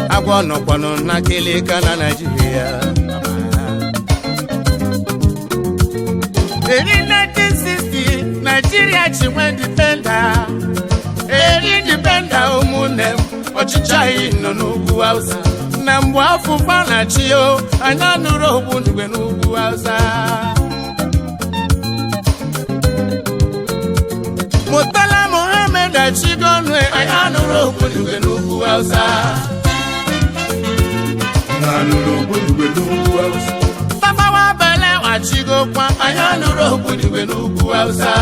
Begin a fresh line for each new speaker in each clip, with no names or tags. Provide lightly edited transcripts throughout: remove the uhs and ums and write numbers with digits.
Agwano na keleka na Nigeria. In 1960, Nigeria she went independent. Independent, ụmụnne m ọchịchị anyị nọ n'ugwu Hausa na mgbe afụfa na chi o anyị anụrụ Ogbunigwe n'ugwu Hausa Murtala Muhammed achigonu anyị anụrụ Ogbunigwe n'ugwu Hausa
Nanụrụ Ogbunigwe n'ugwu Hausa
Tafawa Balewa achigokwa anyị anụrụ Ogbunigwe n'ugwu Hausa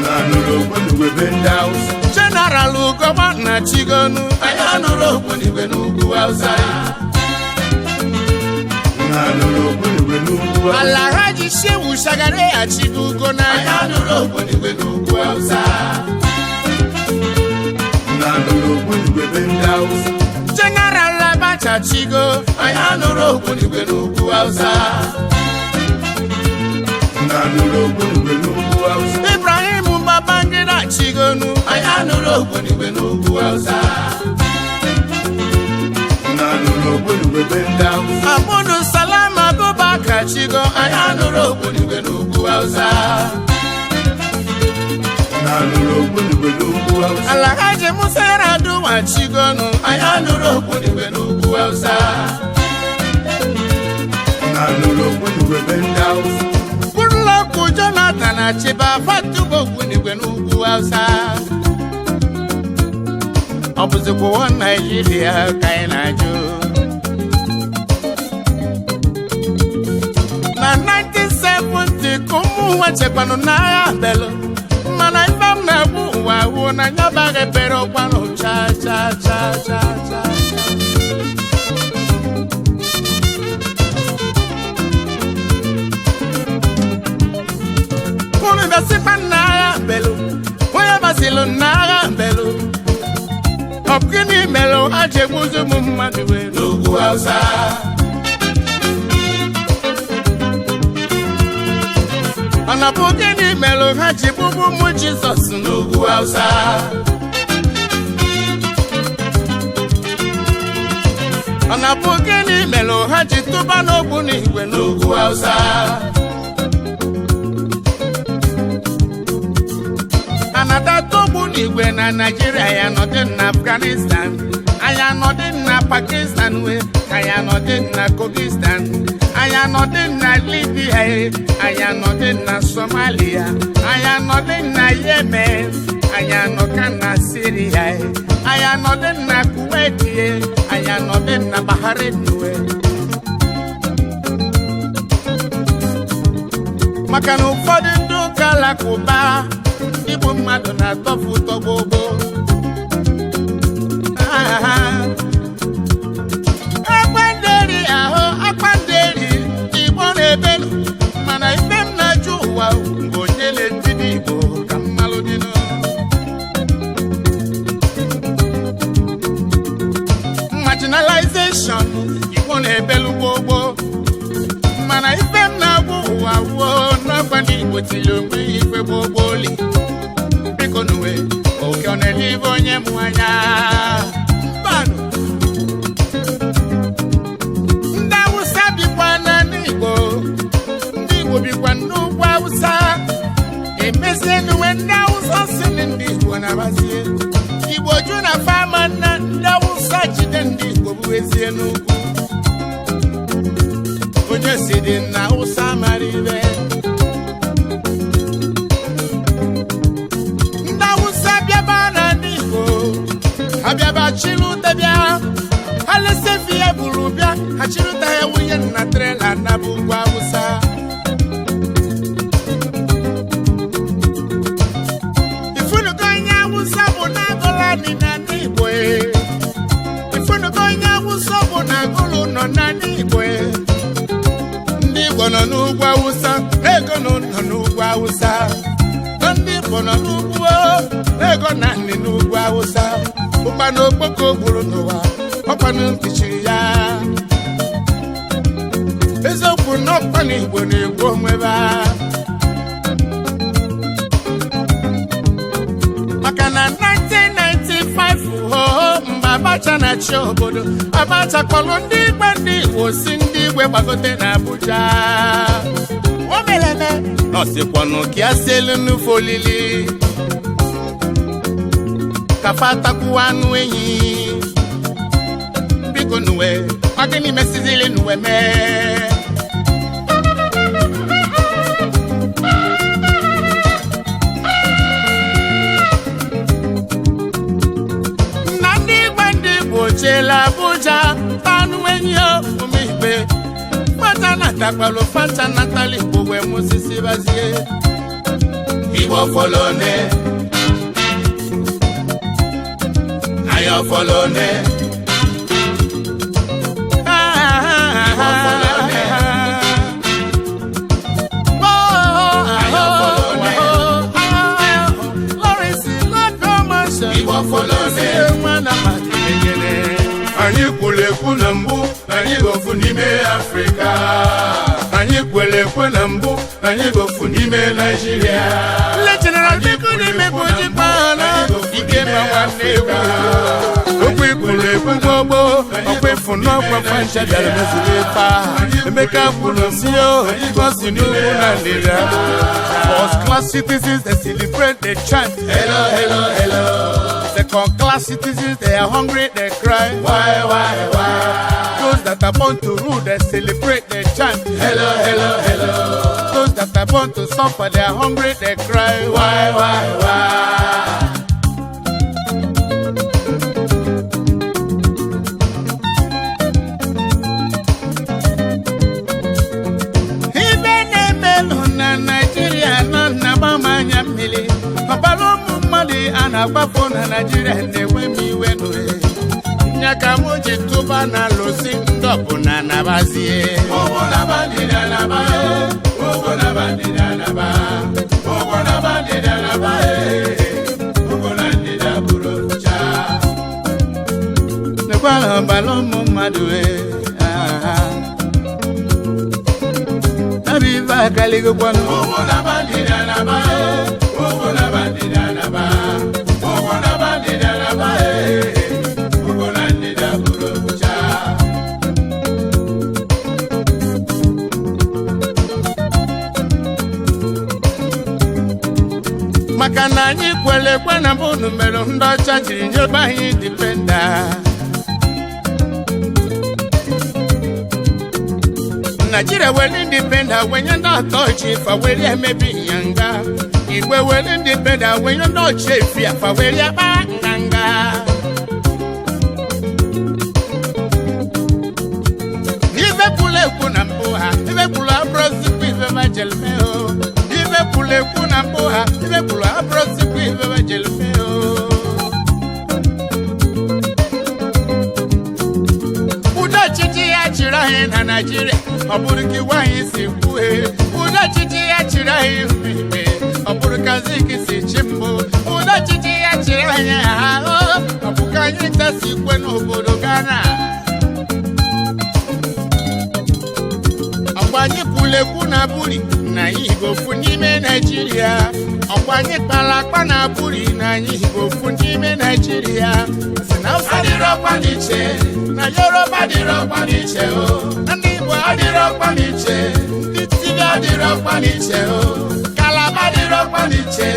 Nanụrụ Ogbunigwe be ndị Hausa
General Ugoma na chigonu anyị anụrụ Ogbunigwe n'ugwu Hausa
Nanụrụ Ogbunigwe n'ugwu Hausa
Alhaji Shehu Shagari achigogo na anyị anụrụ Ogbunigwe n'ugwu Hausa
Nanụrụ Ogbunigwe be ndị Hausa
General Abacha chigo anyị anụrụ Ogbunigwe n'ugwu Hausa
Nanụrụ Ogbunigwe n'ugwu Hausa
Ibrahim Babangida chigonu anyị anụrụ Ogbunigwe n'ugwu Hausa
Nanụrụ Ogbunigwe be ndị Hausa
Abudu Salam Abubakar chigo anyị anụrụ Ogbunigwe n'ugwu Hausa
Nanụrụ Ogbunigwe n'ugwu Hausa
Alhaji Musa Yar'Adua chigonu anyị anụrụ Ogbunigwe n'ugwu Hausa
Nanụrụ Ogbunigwe be ndị Hausa
Goodluck Jonathan achiba fatubo Ogbunigwe n'ugwu Hausa ọ bụzikwa ụwa Naịjirịa ka anyị na-ajụ na 1970 ka ụmụ ụwa chekwanụ n'agha belụ mana ife m na-egbu ụwa wuo na nyabaghị ebere ọkwanụ cha cha cha cha cha unu bịasịkwa n'agha belụ onye basilụ n'agha belụ ọ bụ gịnị melụ ha ji egbuzi ụmụ mmadụ n'ugwu Hausa ọ na bụ gịnị melụ ha ji gbugbu ụmụ Jizọs n'ugwu Hausa ọ na bụ gịnị melụ ha ji tụba n'Ogbunigwe n'ugwu Hausa anadata Ogbunigwe na Nigeria ya nọdị na Afghanistan anya nọdị na Pakistan anya nọdị na Kyrgyzstan anya nọdị na Libya anya nọdị na Somalia anya nọdị na Yemen anya nọka na Syria anya nọdị na Kuwait anya nọdị na Bahrain maka na ụfọdụ ndị ụka Alakụba igbu mmadụ na-atọfu ụtọ gbogbo akpanderi ahụ akpanderi Igbo na-ebelu mana ife m na-ajụ ụwa mgbe onye na-etiri Igbo ka mmalụ dịnụ marginalization Igbo na-ebelu gbogbo mana ife m na-agwụ ụwa wuo n'ọgba n'Igbo tiri onwe ya ife gbogbo oli biko n'uwe oke ọ na-elive onye mụ anya mbanụ ndị Hausa bikwa na n'Igbo ndị Igbo bikwa n'ugwu Hausa emezie n'uwe ndị Hausa si ndị Igbo na-abazie Igbo ju na fama na ndị Hausa jide ndị Igbo bụ ezie n'ugwu onye si dị na Hausa mara ibe ndị Hausa bịaba na ndị Igbo abịaba chilute bịa ha lesefi ya buru bịa ha chilute ya wunye na trela na bụ ugwu Hausa ifunugo onye Hausa bụ na Agụlani na ndị Igbo ifunugo onye Hausa bụ na Agụlụ nọ na ndị Igbo ndị Igbo nọ n'ugwu Hausa ego nọ n'ugwu Hausa ndị Igbo nọ n'ugwu ego na nri n'ugwu Hausa ụkpana okpoko gburu n'ụwa ọkpanụ mkpichiri ya eziokwu na ọkpana Igbo na-egwu onwebe maka na 1995 mgbe Abacha na-achị obodo Abacha kpọrọ ndị Igbo ndị Igbo si ndị Igwe gbagote na Abuja o meleme nọsikwanụ ka ya si elu n'ufe olili kafata kuwanu enyi biko nuwe agini mesizile nuwe me nandi bandi bochela buja panu enyi umibe fata natakalo fata natali bowe musisi bazie Ibo folone Ayo folone Ibo folone Ayo folone Lawrence Locomotion Ibo folone Anyi kule kuna mbu Anyi gofu nime Afrika Anyi kwele kwena mbu Anyi gofu nime Nigeria Le general biku nime boji pala Ike mawanewa Okwe kule kubobo Okwe funo kwa fansha Dale mesulepa Emeka pulosio Kosi nubu nandira First class citizens they celebrate, they chant Hello, hello, hello Second class citizens they are hungry, they cry Why? Those that are born to rule, they celebrate, they chant Hello, hello, hello Those that are born to suffer, they are hungry, they cry Why? Nigeria no na mama nyamili Pabalo mumali anabafo na Nigeria newe miwenu Nyaka moji tuba na losi ndobu na nabazie Ogo na bandida na bae Ogo na bandida na bae Ogo na bandida na bae Ogo na ndida burocha Nekwala balo mumadwe Viva Caligo Guano na bandida na ba Ogo na bandida na ba Ogo na bandida na ba Ogo na ndida burocha Makana nyi kwele kwa na mbunu melo ndo chachiri nyoba hii dipenda Nigeria will independent when you're not touched if I will maybe younger. It will independent when you're not chief if I will ya banga. If a pule kunamboha, if a pula brosip with a magelmeo, if a pule kunamboha, if a pula brosip with a magelmeo. Uda chichi achirahe na Nigeria. Oburiki waisi kuhe Uda chichi ya chirahi mime Oburika ziki si chimbo Uda chichi ya chirahi Obuka nyita si kwenu Obodogana Okwanyi pule kuna buri Na yigo funime Nigeria Okwanyi palakwa na buri Na yigo funime Nigeria Sina usadiro kwa niche Na Yoruba diro kwa niche Adirokwa niche, Titiga adirokwa niche o, Kalaba adirokwa niche,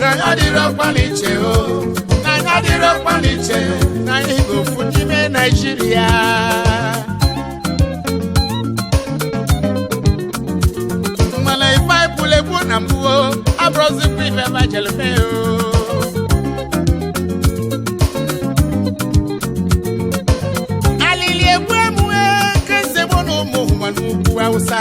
Nanya adirokwa niche o, Nanya adirokwa niche, Nanya Igbo funime Nigeria. Mala ifai pule kuna mbuo, Abrozi kwive majelme o. Hausa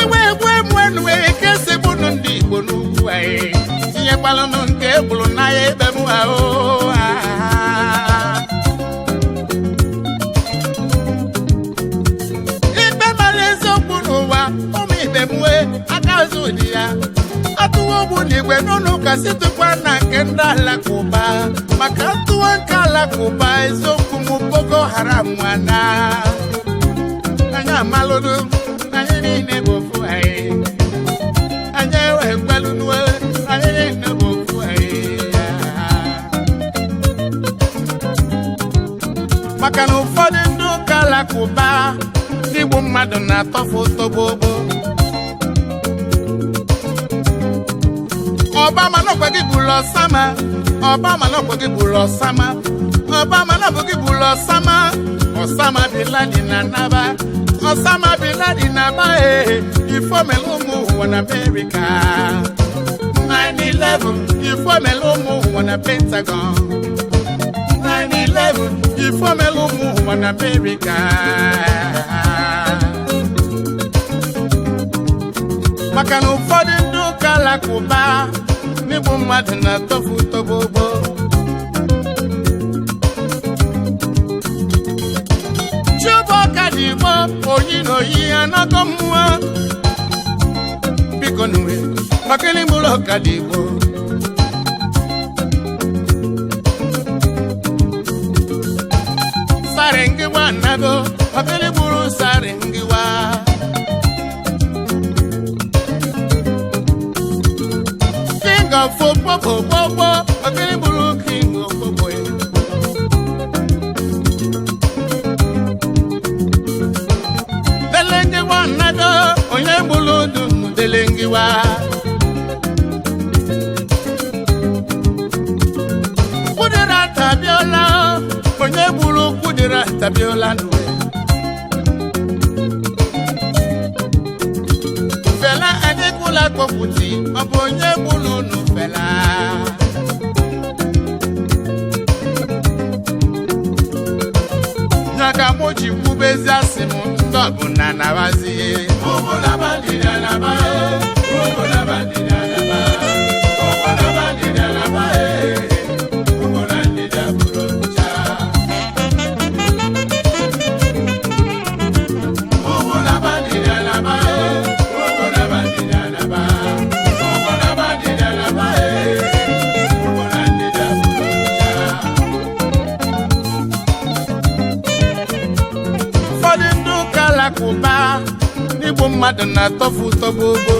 iwe mwenwe kese bunu ndi bonu wae tiye palo no nke bulu na ye be mu o ibe malezo bunu wa o mi be mu akazu dia atuwo bu ni gwe nonu kasitu kwa na kenda la kuba makatu ankala kuba ezoku mu Boko Haram wana Anya malodu Anya ne bofu ai Anya we gbalunwa Anya ne bofu ai Makana ụfọdụ ndị ụka alakụba Igbu mmadụ na-atọfu tobobo Obama no kwagi bulo sama. Obama no kwagi bulo sama. Obama no kwagi bulo sama. Osama bin Laden anaba. Osama bin Laden anaba. Ifo melumu wana America. 9/11. Ifo melumu wana Pentagon. 9/11. Ifo melumu wana America. Maka na ụfọdụ ndị ụka alakụba n'igbu mmadụ na-atọfu tobobo. Chibụka dị Igbo oyi na oyi anọkọ mmụọ. Biko nwe maka n'ịbụrụ ọka dị Igbo. Sare ngịwa nago maka n'ịbụrụ sare ngịwa. King of football, okay, blue king of football. The lengi one nado, onye bulu dum the lengi wa. Kudera tabiola, onye bulu kudera tabiola nwe. Fela adekula kokuti, abonye bulu no fela. Nyaga moji kubezi asimu ndobu na nawazi. Ogo na bandida na bae, ogo na bandida na bae, ogo na bandida na bae, ogo na bandida burucha. Ogo na bandida na bae, ogo na bandida na bae, ogo na bandida na bae, ogo na bandida burucha. Fọdụ ndị ụka alakụba n'igbu mmadụ na-atọfu tobobo.